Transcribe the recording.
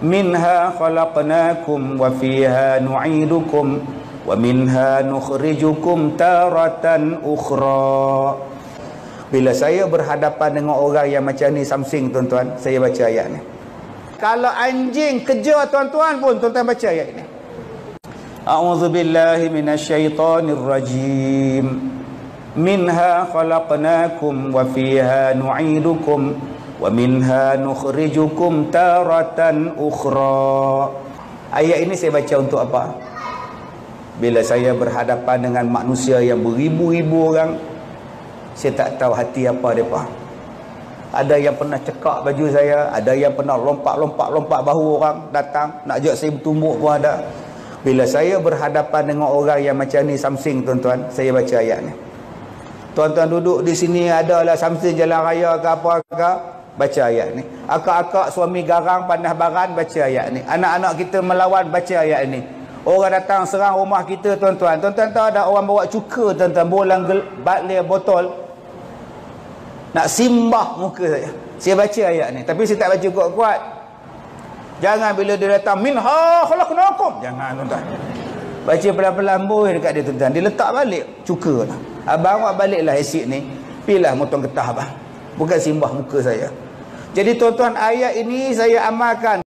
Minha khalaqnakum wa fiha nu'idukum wa minha nukhrijukum taratan ukhra. Bila saya berhadapan dengan orang yang macam ni samsing tuan-tuan, saya baca ayat ni. Kalau anjing kejar tuan-tuan pun tuan-tuan baca ayat ni. A'udzubillahi minasyaitonir rajim. Minha khalaqnakum wa fiha nu'idukum wa minha nukhrijukum taratan ukhra. Ayat ini saya baca untuk apa? Bila saya berhadapan dengan manusia yang beribu-ribu orang, saya tak tahu hati apa mereka. Ada yang pernah cekak baju saya, ada yang pernah lompat bahu orang datang nak ajak saya bertumbuk pun ada. Bila saya berhadapan dengan orang yang macam ni samsing tuan-tuan, saya baca ayat ni. Tuan-tuan duduk di sini adalah samsing jalan raya ke apa ke, baca ayat ni. Akak-akak suami garang panah baran, baca ayat ni. Anak-anak kita melawan, baca ayat ni. Orang datang serang rumah kita tuan-tuan. Tuan-tuan tahu ada orang bawa cuka tuan-tuan, bolang balir botol nak simbah muka saya. Saya baca ayat ni, tapi saya tak baca kuat-kuat. Jangan bila dia datang minha khalaqnakum, jangan tuan-tuan. Baca pelan-pelan boy dekat dia tuan-tuan. Dia letak balik cuka lah. Abang awak baliklah asid ni, pilah motong getah abang. Bukan simbah muka saya. Jadi tuan-tuan, ayat ini saya amalkan.